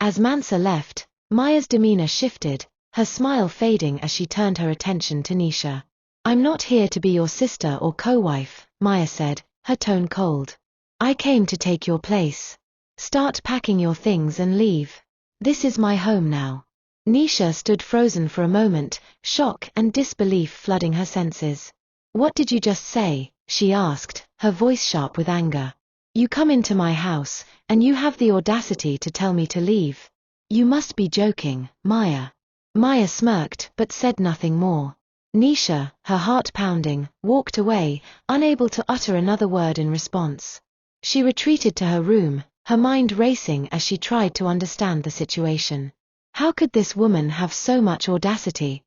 As Mansa left, Maya's demeanor shifted, her smile fading as she turned her attention to Nisha. "I'm not here to be your sister or co-wife," Maya said, her tone cold. "I came to take your place. Start packing your things and leave. This is my home now." Nisha stood frozen for a moment, shock and disbelief flooding her senses. "What did you just say?" she asked, her voice sharp with anger. "You come into my house, and you have the audacity to tell me to leave? You must be joking, Maya." Maya smirked but said nothing more. Nisha, her heart pounding, walked away, unable to utter another word in response. She retreated to her room, her mind racing as she tried to understand the situation. How could this woman have so much audacity?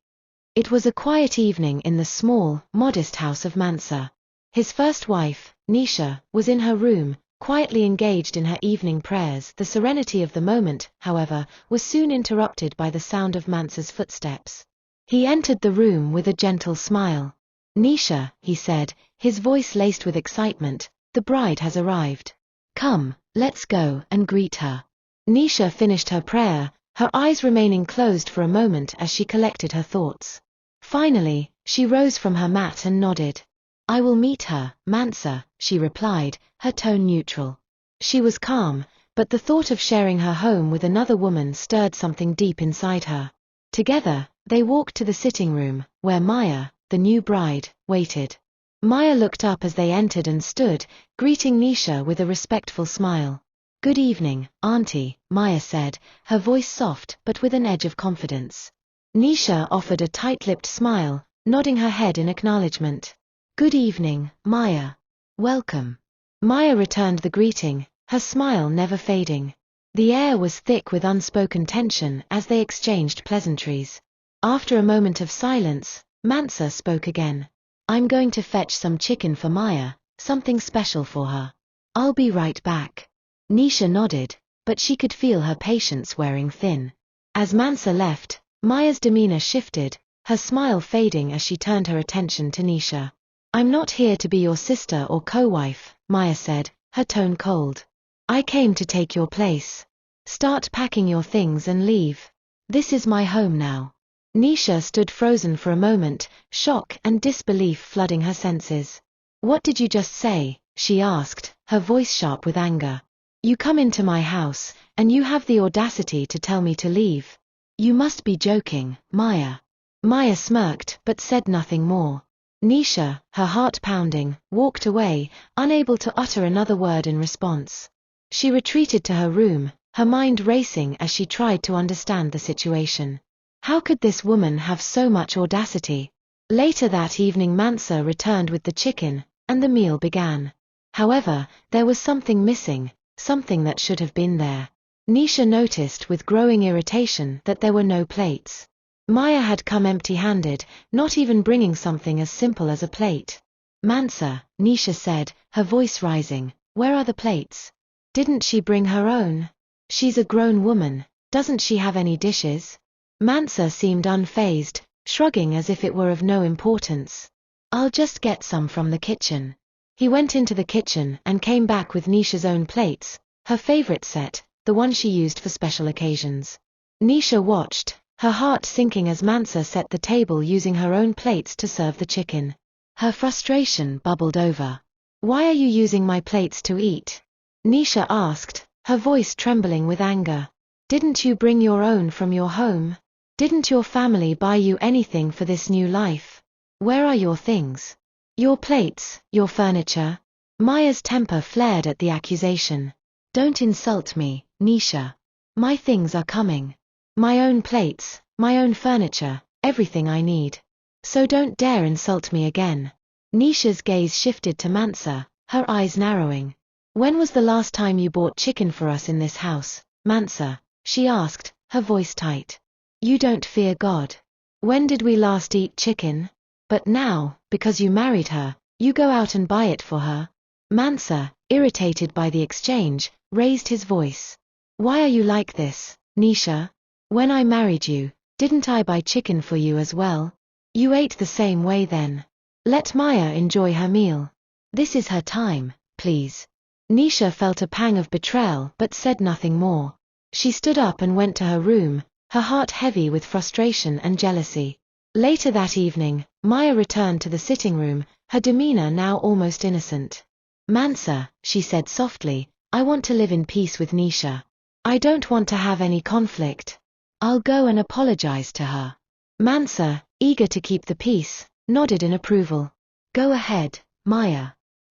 It was a quiet evening in the small, modest house of Mansa. His first wife, Nisha, was in her room, quietly engaged in her evening prayers. The serenity of the moment, however, was soon interrupted by the sound of Mansa's footsteps. He entered the room with a gentle smile. "Nisha," he said, his voice laced with excitement, "the bride has arrived. Come, let's go and greet her." Nisha finished her prayer, her eyes remaining closed for a moment as she collected her thoughts. Finally, she rose from her mat and nodded. "I will meet her, Mansa," she replied, her tone neutral. She was calm, but the thought of sharing her home with another woman stirred something deep inside her. Together, they walked to the sitting room, where Maya, the new bride, waited. Maya looked up as they entered and stood, greeting Nisha with a respectful smile. "Good evening, Auntie," Maya said, her voice soft but with an edge of confidence. Nisha offered a tight-lipped smile, nodding her head in acknowledgement. "Good evening, Maya. Welcome." Maya returned the greeting, her smile never fading. The air was thick with unspoken tension as they exchanged pleasantries. After a moment of silence, Mansa spoke again. "I'm going to fetch some chicken for Maya, something special for her. I'll be right back." Nisha nodded, but she could feel her patience wearing thin. As Mansa left, Maya's demeanor shifted, her smile fading as she turned her attention to Nisha. "I'm not here to be your sister or co-wife," Maya said, her tone cold. "I came to take your place. Start packing your things and leave. This is my home now." Nisha stood frozen for a moment, shock and disbelief flooding her senses. "What did you just say?" she asked, her voice sharp with anger. "You come into my house, and you have the audacity to tell me to leave? You must be joking, Maya." Maya smirked but said nothing more. Nisha, her heart pounding, walked away, unable to utter another word in response. She retreated to her room, her mind racing as she tried to understand the situation. How could this woman have so much audacity? Later that evening Mansa returned with the chicken, and the meal began. However, there was something missing, something that should have been there. Nisha noticed with growing irritation that there were no plates. Maya had come empty-handed, not even bringing something as simple as a plate. "Mansa," Nisha said, her voice rising, "where are the plates? Didn't she bring her own? She's a grown woman, doesn't she have any dishes?" Mansa seemed unfazed, shrugging as if it were of no importance. "I'll just get some from the kitchen." He went into the kitchen and came back with Nisha's own plates, her favorite set, the one she used for special occasions. Nisha watched, her heart sinking as Mansa set the table using her own plates to serve the chicken. Her frustration bubbled over. "Why are you using my plates to eat?" Nisha asked, her voice trembling with anger. "Didn't you bring your own from your home? Didn't your family buy you anything for this new life? Where are your things? Your plates, your furniture?" Maya's temper flared at the accusation. "Don't insult me, Nisha. My things are coming. My own plates, my own furniture, everything I need. So don't dare insult me again." Nisha's gaze shifted to Mansa, her eyes narrowing. "When was the last time you bought chicken for us in this house, Mansa?" she asked, her voice tight. "You don't fear God. When did we last eat chicken? But now, because you married her, you go out and buy it for her?" Mansa, irritated by the exchange, raised his voice. "Why are you like this, Nisha? When I married you, didn't I buy chicken for you as well? You ate the same way then. Let Maya enjoy her meal. This is her time, please." Nisha felt a pang of betrayal but said nothing more. She stood up and went to her room, her heart heavy with frustration and jealousy. Later that evening, Maya returned to the sitting room, her demeanor now almost innocent. Mansa, she said softly, I want to live in peace with Nisha. I don't want to have any conflict. I'll go and apologize to her. Mansa, eager to keep the peace, nodded in approval. Go ahead, Maya.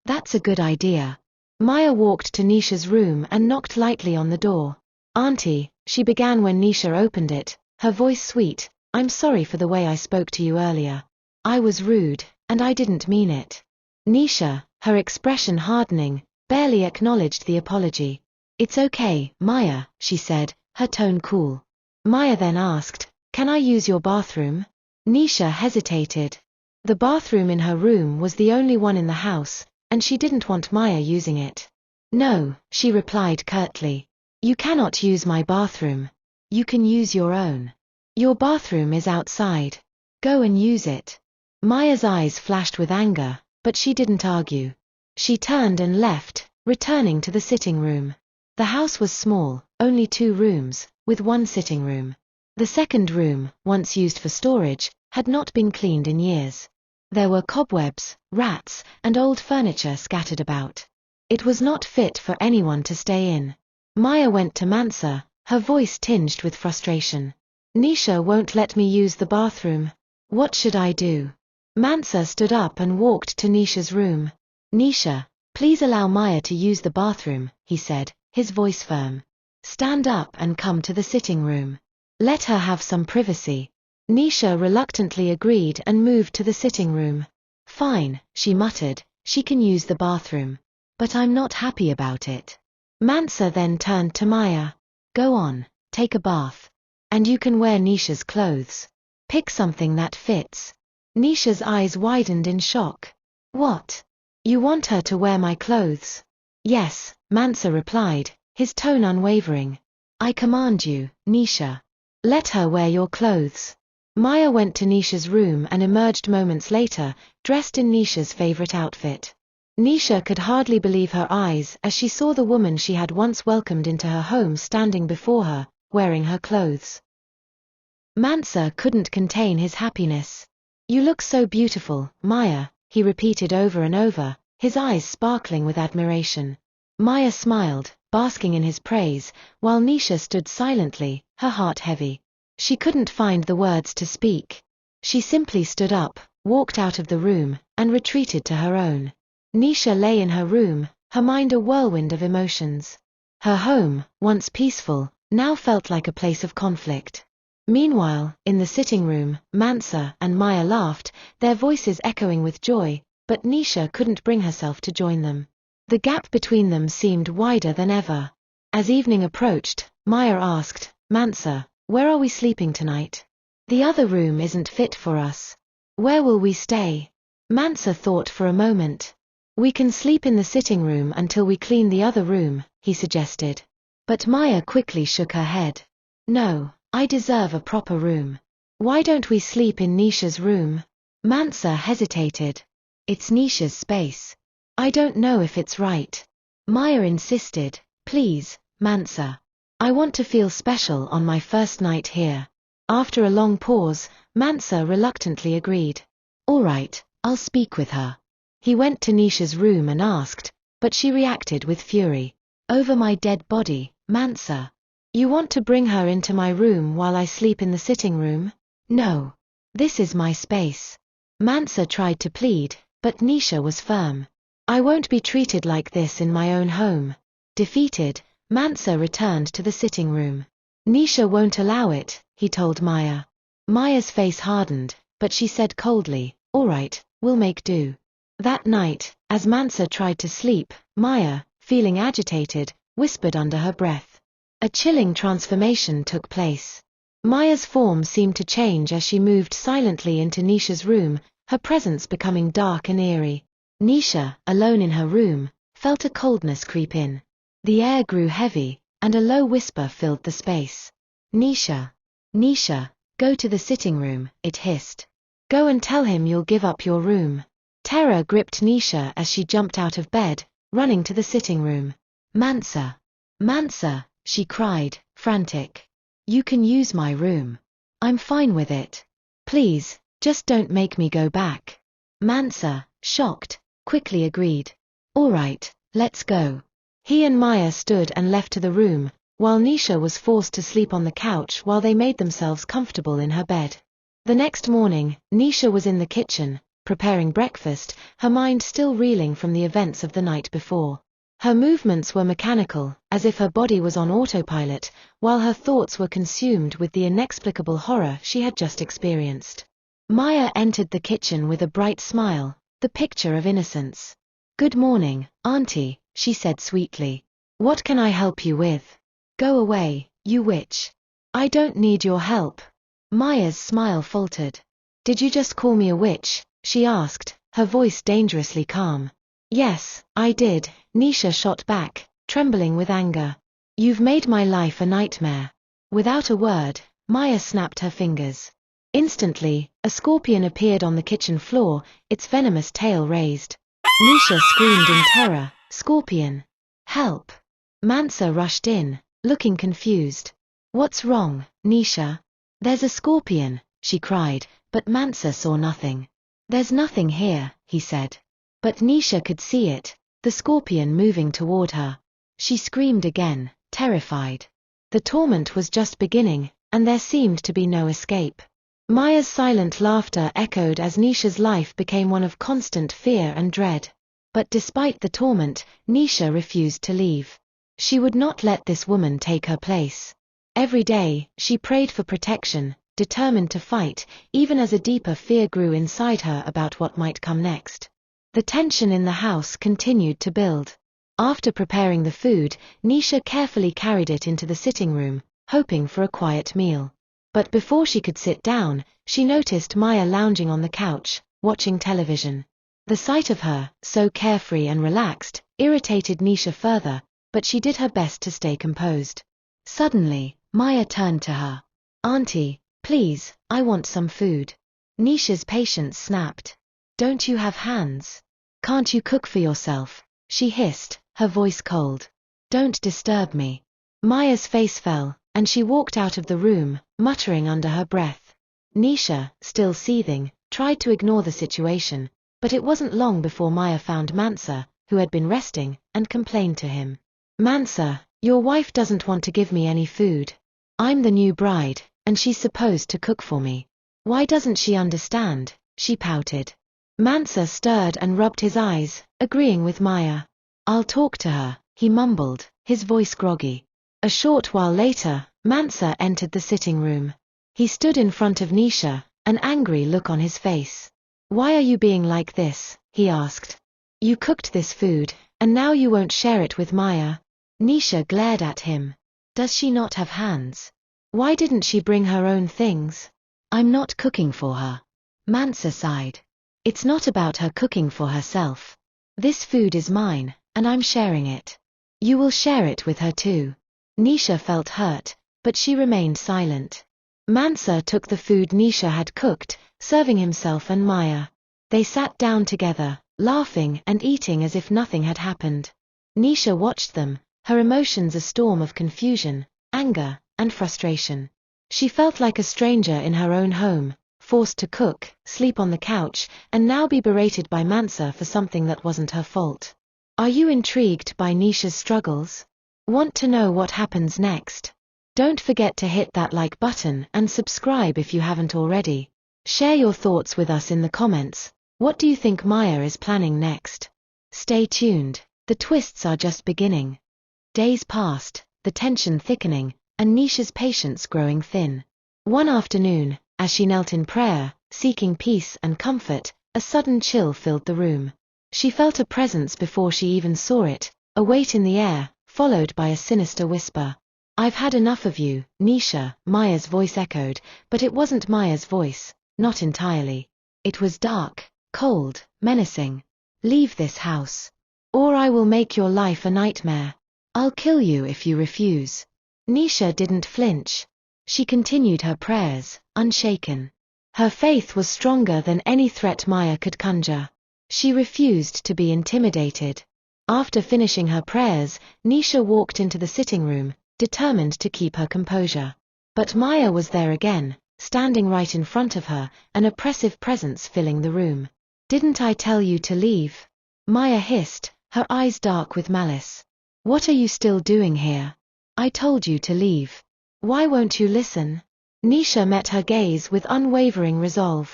That's a good idea. Maya walked to Nisha's room and knocked lightly on the door. Auntie, she began when Nisha opened it, her voice sweet, I'm sorry for the way I spoke to you earlier. I was rude, and I didn't mean it. Nisha, her expression hardening, barely acknowledged the apology. It's okay, Maya, she said, her tone cool. Maya then asked, can I use your bathroom? Nisha hesitated. The bathroom in her room was the only one in the house, and she didn't want Maya using it. No, she replied curtly. You cannot use my bathroom. You can use your own. Your bathroom is outside. Go and use it. Maya's eyes flashed with anger, but she didn't argue. She turned and left, returning to the sitting room. The house was small, only 2 rooms, with 1 sitting room. The second room, once used for storage, had not been cleaned in years. There were cobwebs, rats, and old furniture scattered about. It was not fit for anyone to stay in. Maya went to Mansa, her voice tinged with frustration. Nisha won't let me use the bathroom. What should I do? Mansa stood up and walked to Nisha's room. Nisha, please allow Maya to use the bathroom, he said, his voice firm. Stand up and come to the sitting room. Let her have some privacy. Nisha reluctantly agreed and moved to the sitting room. Fine, she muttered, she can use the bathroom. But I'm not happy about it. Mansa then turned to Maya. Go on, take a bath. And you can wear Nisha's clothes. Pick something that fits. Nisha's eyes widened in shock. What? You want her to wear my clothes? Yes, Mansa replied, his tone unwavering. I command you, Nisha. Let her wear your clothes. Maya went to Nisha's room and emerged moments later, dressed in Nisha's favorite outfit. Nisha could hardly believe her eyes as she saw the woman she had once welcomed into her home standing before her, wearing her clothes. Mansa couldn't contain his happiness. You look so beautiful, Maya, he repeated over and over, his eyes sparkling with admiration. Maya smiled, basking in his praise, while Nisha stood silently, her heart heavy. She couldn't find the words to speak. She simply stood up, walked out of the room, and retreated to her own. Nisha lay in her room, her mind a whirlwind of emotions. Her home, once peaceful, now felt like a place of conflict. Meanwhile, in the sitting room, Mansa and Maya laughed, their voices echoing with joy, but Nisha couldn't bring herself to join them. The gap between them seemed wider than ever. As evening approached, Maya asked, Mansa, where are we sleeping tonight? The other room isn't fit for us. Where will we stay? Mansa thought for a moment. We can sleep in the sitting room until we clean the other room, he suggested. But Maya quickly shook her head. No, I deserve a proper room. Why don't we sleep in Nisha's room? Mansa hesitated. It's Nisha's space. I don't know if it's right. Maya insisted, please, Mansa. I want to feel special on my first night here. After a long pause, Mansa reluctantly agreed. All right, I'll speak with her. He went to Nisha's room and asked, but she reacted with fury. Over my dead body, Mansa. You want to bring her into my room while I sleep in the sitting room? No. This is my space. Mansa tried to plead, but Nisha was firm. I won't be treated like this in my own home. Defeated, Mansa returned to the sitting room. Nisha won't allow it, he told Maya. Maya's face hardened, but she said coldly, all right, we'll make do. That night, as Mansa tried to sleep, Maya, feeling agitated, whispered under her breath. A chilling transformation took place. Maya's form seemed to change as she moved silently into Nisha's room, her presence becoming dark and eerie. Nisha, alone in her room, felt a coldness creep in. The air grew heavy, and a low whisper filled the space. Nisha. Nisha, go to the sitting room, it hissed. Go and tell him you'll give up your room. Terror gripped Nisha as she jumped out of bed, running to the sitting room. Mansa. Mansa, she cried, frantic. You can use my room. I'm fine with it. Please, just don't make me go back. Mansa, shocked, quickly agreed. All right, let's go. He and Maya stood and left to the room, while Nisha was forced to sleep on the couch while they made themselves comfortable in her bed. The next morning, Nisha was in the kitchen, preparing breakfast, her mind still reeling from the events of the night before. Her movements were mechanical, as if her body was on autopilot, while her thoughts were consumed with the inexplicable horror she had just experienced. Maya entered the kitchen with a bright smile, the picture of innocence. Good morning, Auntie, she said sweetly. What can I help you with? Go away, you witch. I don't need your help. Maya's smile faltered. Did you just call me a witch? She asked, her voice dangerously calm. Yes, I did, Nisha shot back, trembling with anger. You've made my life a nightmare. Without a word, Maya snapped her fingers. Instantly, a scorpion appeared on the kitchen floor, its venomous tail raised. Nisha screamed in terror, Scorpion! Help! Mansa rushed in, looking confused. What's wrong, Nisha? There's a scorpion, she cried, but Mansa saw nothing. There's nothing here, he said. But Nisha could see it, the scorpion moving toward her. She screamed again, terrified. The torment was just beginning, and there seemed to be no escape. Maya's silent laughter echoed as Nisha's life became one of constant fear and dread. But despite the torment, Nisha refused to leave. She would not let this woman take her place. Every day, she prayed for protection, determined to fight, even as a deeper fear grew inside her about what might come next. The tension in the house continued to build. After preparing the food, Nisha carefully carried it into the sitting room, hoping for a quiet meal. But before she could sit down, she noticed Maya lounging on the couch, watching television. The sight of her, so carefree and relaxed, irritated Nisha further, but she did her best to stay composed. Suddenly, Maya turned to her. Auntie, please, I want some food. Nisha's patience snapped. Don't you have hands? Can't you cook for yourself? She hissed, her voice cold. Don't disturb me. Maya's face fell, and she walked out of the room, muttering under her breath. Nisha, still seething, tried to ignore the situation, but it wasn't long before Maya found Mansa, who had been resting, and complained to him. Mansa, your wife doesn't want to give me any food. I'm the new bride, and she's supposed to cook for me. Why doesn't she understand? She pouted. Mansa stirred and rubbed his eyes, agreeing with Maya. I'll talk to her, he mumbled, his voice groggy. A short while later, Mansa entered the sitting room. He stood in front of Nisha, an angry look on his face. Why are you being like this? He asked. You cooked this food, and now you won't share it with Maya. Nisha glared at him. Does she not have hands? Why didn't she bring her own things? I'm not cooking for her. Mansa sighed. It's not about her cooking for herself. This food is mine, and I'm sharing it. You will share it with her too. Nisha felt hurt, but she remained silent. Mansa took the food Nisha had cooked, serving himself and Maya. They sat down together, laughing and eating as if nothing had happened. Nisha watched them, her emotions a storm of confusion, anger, and frustration. She felt like a stranger in her own home, forced to cook, sleep on the couch, and now be berated by Mansa for something that wasn't her fault. Are you intrigued by Nisha's struggles? Want to know what happens next? Don't forget to hit that like button and subscribe if you haven't already. Share your thoughts with us in the comments. What do you think Maya is planning next? Stay tuned, the twists are just beginning. Days passed, the tension thickening, and Nisha's patience growing thin. One afternoon, as she knelt in prayer, seeking peace and comfort, a sudden chill filled the room. She felt a presence before she even saw it, a weight in the air, followed by a sinister whisper. I've had enough of you, Nisha, Maya's voice echoed, but it wasn't Maya's voice, not entirely. It was dark, cold, menacing. Leave this house, or I will make your life a nightmare. I'll kill you if you refuse. Nisha didn't flinch. She continued her prayers, unshaken. Her faith was stronger than any threat Maya could conjure. She refused to be intimidated. After finishing her prayers, Nisha walked into the sitting room, determined to keep her composure. But Maya was there again, standing right in front of her, an oppressive presence filling the room. "Didn't I tell you to leave?" Maya hissed, her eyes dark with malice. "What are you still doing here? I told you to leave. Why won't you listen?" Nisha met her gaze with unwavering resolve.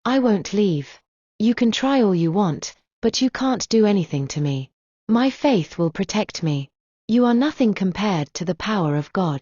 "I won't leave. You can try all you want, but you can't do anything to me. My faith will protect me. You are nothing compared to the power of God."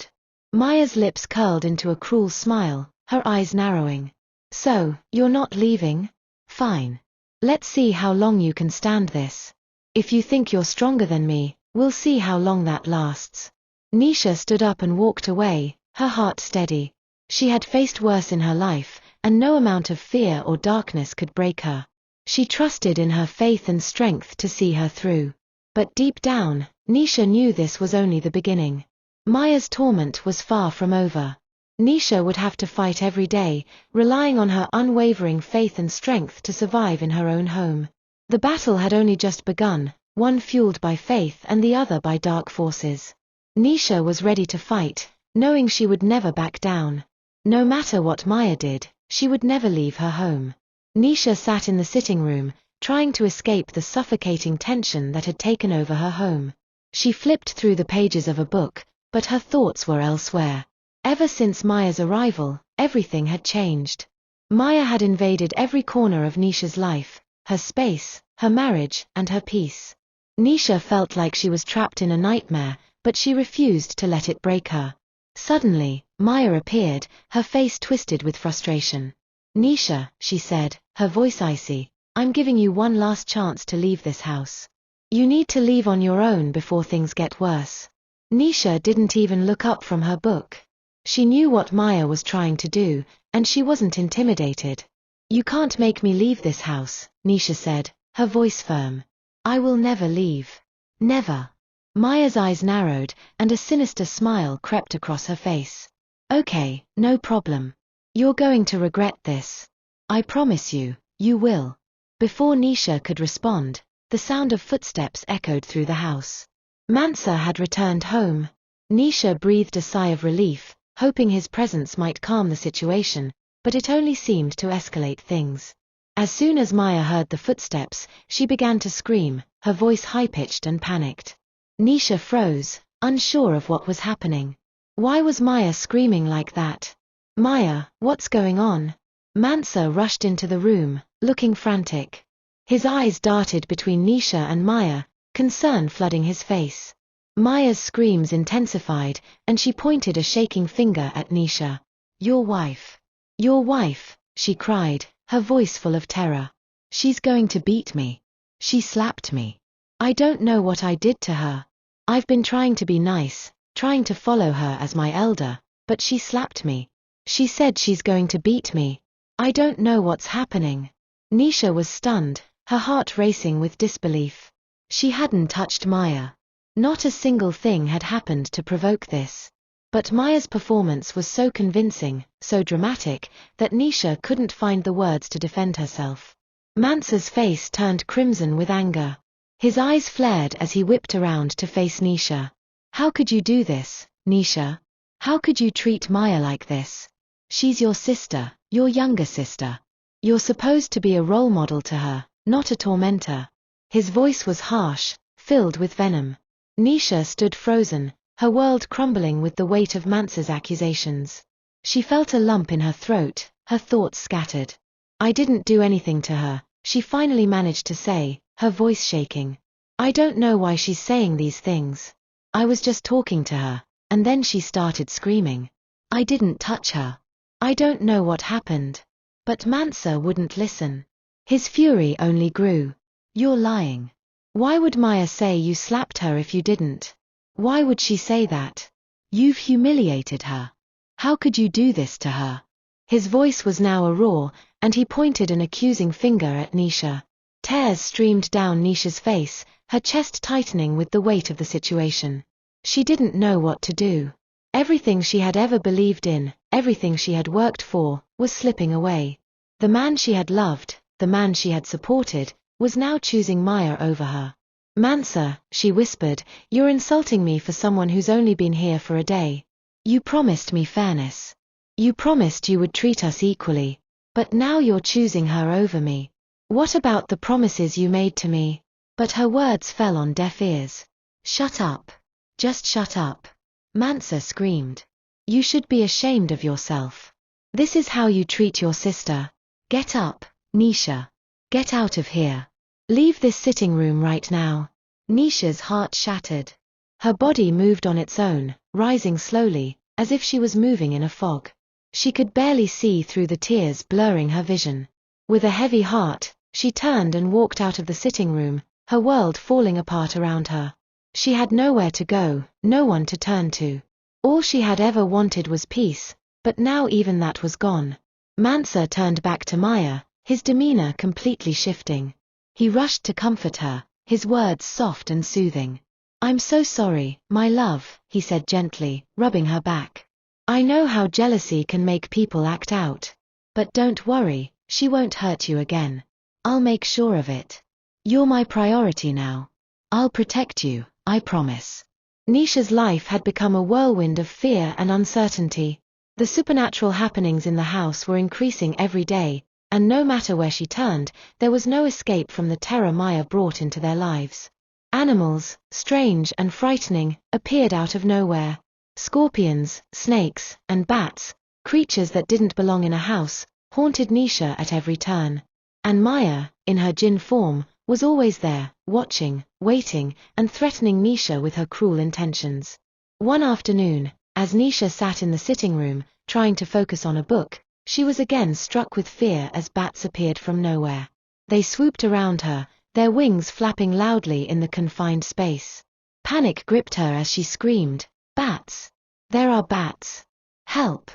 Maya's lips curled into a cruel smile, her eyes narrowing. "So, you're not leaving? Fine. Let's see how long you can stand this. If you think you're stronger than me, we'll see how long that lasts." Nisha stood up and walked away, her heart steady. She had faced worse in her life, and no amount of fear or darkness could break her. She trusted in her faith and strength to see her through. But deep down, Nisha knew this was only the beginning. Maya's torment was far from over. Nisha would have to fight every day, relying on her unwavering faith and strength to survive in her own home. The battle had only just begun, one fueled by faith and the other by dark forces. Nisha was ready to fight, knowing she would never back down. No matter what Maya did, she would never leave her home. Nisha sat in the sitting room, trying to escape the suffocating tension that had taken over her home. She flipped through the pages of a book, but her thoughts were elsewhere. Ever since Maya's arrival, everything had changed. Maya had invaded every corner of Nisha's life, her space, her marriage, and her peace. Nisha felt like she was trapped in a nightmare, but she refused to let it break her. Suddenly, Maya appeared, her face twisted with frustration. "Nisha," she said, her voice icy, "I'm giving you one last chance to leave this house. You need to leave on your own before things get worse." Nisha didn't even look up from her book. She knew what Maya was trying to do, and she wasn't intimidated. "You can't make me leave this house," Nisha said, her voice firm. "I will never leave. Never." Maya's eyes narrowed, and a sinister smile crept across her face. "Okay, no problem. You're going to regret this. I promise you, you will." Before Nisha could respond, the sound of footsteps echoed through the house. Mansa had returned home. Nisha breathed a sigh of relief, hoping his presence might calm the situation, but it only seemed to escalate things. As soon as Maya heard the footsteps, she began to scream, her voice high-pitched and panicked. Nisha froze, unsure of what was happening. Why was Maya screaming like that? "Maya, what's going on?" Mansa rushed into the room, looking frantic. His eyes darted between Nisha and Maya, concern flooding his face. Maya's screams intensified, and she pointed a shaking finger at Nisha. "Your wife. Your wife," she cried, her voice full of terror. "She's going to beat me. She slapped me. I don't know what I did to her. I've been trying to be nice, trying to follow her as my elder, but she slapped me. She said she's going to beat me. I don't know what's happening." Nisha was stunned, her heart racing with disbelief. She hadn't touched Maya. Not a single thing had happened to provoke this. But Maya's performance was so convincing, so dramatic, that Nisha couldn't find the words to defend herself. Mansa's face turned crimson with anger. His eyes flared as he whipped around to face Nisha. "How could you do this, Nisha? How could you treat Maya like this? She's your sister, your younger sister. You're supposed to be a role model to her, not a tormentor." His voice was harsh, filled with venom. Nisha stood frozen, her world crumbling with the weight of Mansa's accusations. She felt a lump in her throat, her thoughts scattered. "I didn't do anything to her," she finally managed to say, her voice shaking. "I don't know why she's saying these things. I was just talking to her, and then she started screaming. I didn't touch her. I don't know what happened." But Mansa wouldn't listen. His fury only grew. "You're lying. Why would Maya say you slapped her if you didn't? Why would she say that? You've humiliated her. How could you do this to her?" His voice was now a roar, and he pointed an accusing finger at Nisha. Tears streamed down Nisha's face, her chest tightening with the weight of the situation. She didn't know what to do. Everything she had ever believed in, everything she had worked for, was slipping away. The man she had loved, the man she had supported, was now choosing Maya over her. Mansa, she whispered, you're insulting me for someone who's only been here for a day. You promised me fairness. You promised you would treat us equally. But now you're choosing her over me. What about the promises you made to me? But her words fell on deaf ears. Shut up. Just shut up. Mansa screamed. You should be ashamed of yourself. This is how you treat your sister. Get up, Nisha. Get out of here. Leave this sitting room right now. Nisha's heart shattered. Her body moved on its own, rising slowly, as if she was moving in a fog. She could barely see through the tears blurring her vision. With a heavy heart, she turned and walked out of the sitting room, her world falling apart around her. She had nowhere to go, no one to turn to. All she had ever wanted was peace, but now even that was gone. Mansa turned back to Maya, his demeanor completely shifting. He rushed to comfort her, his words soft and soothing. I'm so sorry, my love, he said gently, rubbing her back. I know how jealousy can make people act out. But don't worry, she won't hurt you again. I'll make sure of it. You're my priority now. I'll protect you, I promise. Nisha's life had become a whirlwind of fear and uncertainty. The supernatural happenings in the house were increasing every day, and no matter where she turned, there was no escape from the terror Maya brought into their lives. Animals, strange and frightening, appeared out of nowhere. Scorpions, snakes, and bats, creatures that didn't belong in a house, haunted Nisha at every turn. And Maya, in her jinn form, was always there, watching, waiting, and threatening Nisha with her cruel intentions. One afternoon, as Nisha sat in the sitting room, trying to focus on a book, she was again struck with fear as bats appeared from nowhere. They swooped around her, their wings flapping loudly in the confined space. Panic gripped her as she screamed, Bats! There are bats! Help!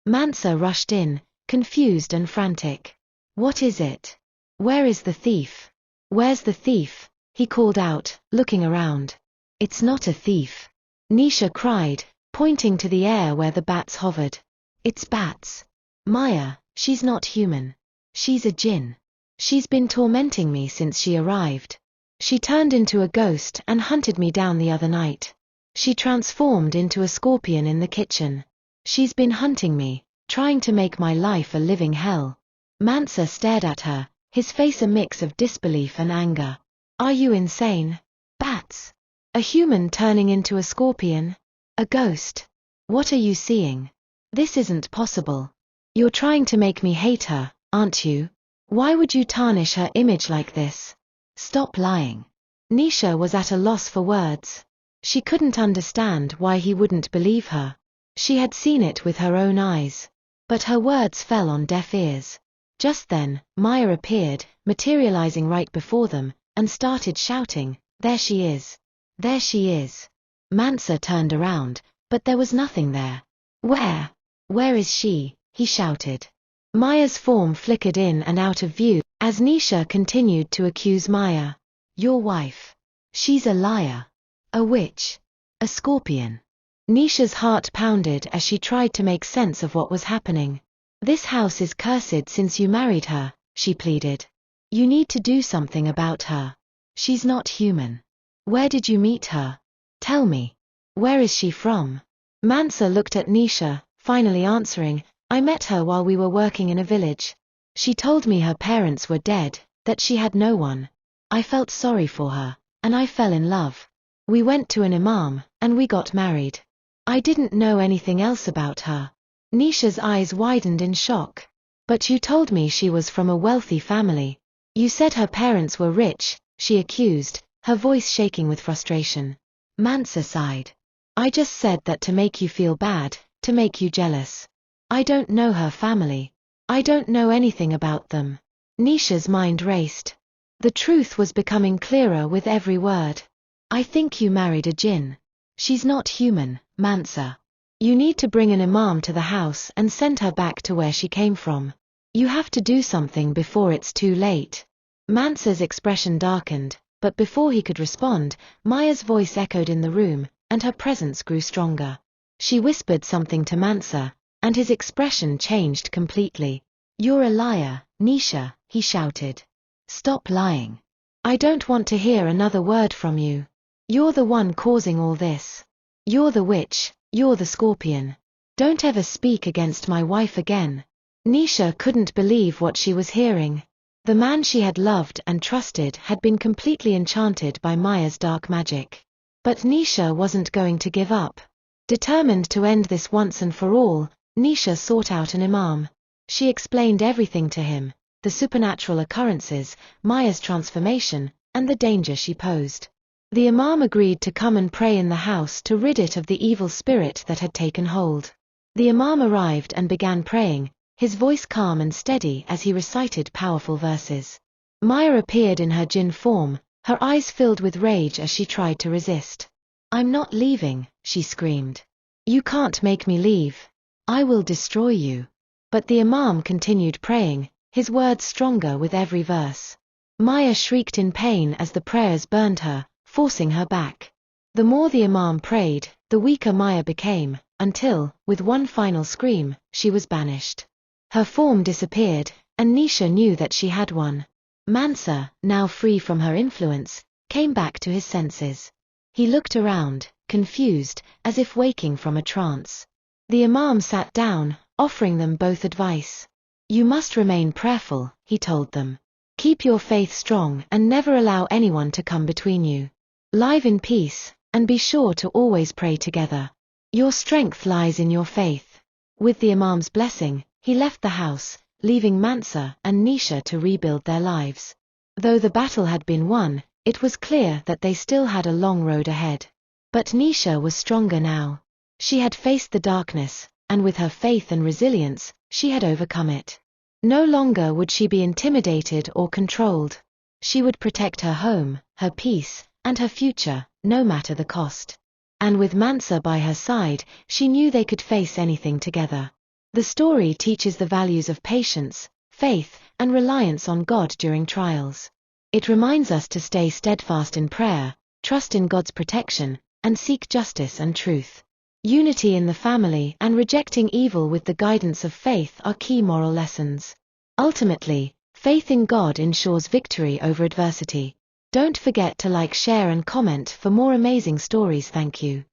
Mansa rushed in, confused and frantic. What is it? Where is the thief? Where's the thief? He called out, looking around. It's not a thief. Nisha cried, pointing to the air where the bats hovered. It's bats. Maya, she's not human. She's a jinn. She's been tormenting me since she arrived. She turned into a ghost and hunted me down the other night. She transformed into a scorpion in the kitchen. She's been hunting me, trying to make my life a living hell. Mansa stared at her, his face a mix of disbelief and anger. Are you insane? Bats? A human turning into a scorpion? A ghost? What are you seeing? This isn't possible. You're trying to make me hate her, aren't you? Why would you tarnish her image like this? Stop lying. Nisha was at a loss for words. She couldn't understand why he wouldn't believe her. She had seen it with her own eyes. But her words fell on deaf ears. Just then, Maya appeared, materializing right before them, and started shouting, There she is! There she is! Mansa turned around, but there was nothing there. Where? Where is she? He shouted. Maya's form flickered in and out of view, as Nisha continued to accuse Maya. Your wife. She's a liar. A witch. A scorpion. Nisha's heart pounded as she tried to make sense of what was happening. This house is cursed since you married her, she pleaded. You need to do something about her. She's not human. Where did you meet her? Tell me. Where is she from? Mansa looked at Nisha, finally answering, I met her while we were working in a village. She told me her parents were dead, that she had no one. I felt sorry for her, and I fell in love. We went to an imam, and we got married. I didn't know anything else about her. Nisha's eyes widened in shock. But you told me she was from a wealthy family. You said her parents were rich, she accused, her voice shaking with frustration. Mansa sighed. I just said that to make you feel bad, to make you jealous. I don't know her family. I don't know anything about them. Nisha's mind raced. The truth was becoming clearer with every word. I think you married a jinn. She's not human, Mansa. You need to bring an imam to the house and send her back to where she came from. You have to do something before it's too late. Mansa's expression darkened, but before he could respond, Maya's voice echoed in the room, and her presence grew stronger. She whispered something to Mansa, and his expression changed completely. You're a liar, Nisha, he shouted. Stop lying. I don't want to hear another word from you. You're the one causing all this. You're the witch, you're the scorpion. Don't ever speak against my wife again. Nisha couldn't believe what she was hearing. The man she had loved and trusted had been completely enchanted by Maya's dark magic. But Nisha wasn't going to give up. Determined to end this once and for all, Nisha sought out an imam. She explained everything to him, the supernatural occurrences, Maya's transformation, and the danger she posed. The imam agreed to come and pray in the house to rid it of the evil spirit that had taken hold. The imam arrived and began praying, his voice calm and steady as he recited powerful verses. Maya appeared in her jinn form, her eyes filled with rage as she tried to resist. I'm not leaving, she screamed. You can't make me leave. I will destroy you. But the imam continued praying, his words stronger with every verse. Maya shrieked in pain as the prayers burned her, forcing her back. The more the imam prayed, the weaker Maya became, until, with one final scream, she was banished. Her form disappeared, and Nisha knew that she had won. Mansa, now free from her influence, came back to his senses. He looked around, confused, as if waking from a trance. The imam sat down, offering them both advice. You must remain prayerful, he told them. Keep your faith strong and never allow anyone to come between you. Live in peace, and be sure to always pray together. Your strength lies in your faith. With the imam's blessing, he left the house, leaving Mansa and Nisha to rebuild their lives. Though the battle had been won, it was clear that they still had a long road ahead. But Nisha was stronger now. She had faced the darkness, and with her faith and resilience, she had overcome it. No longer would she be intimidated or controlled. She would protect her home, her peace, and her future, no matter the cost. And with Mansa by her side, she knew they could face anything together. The story teaches the values of patience, faith, and reliance on God during trials. It reminds us to stay steadfast in prayer, trust in God's protection, and seek justice and truth. Unity in the family and rejecting evil with the guidance of faith are key moral lessons. Ultimately, faith in God ensures victory over adversity. Don't forget to like, share, and comment for more amazing stories. Thank you.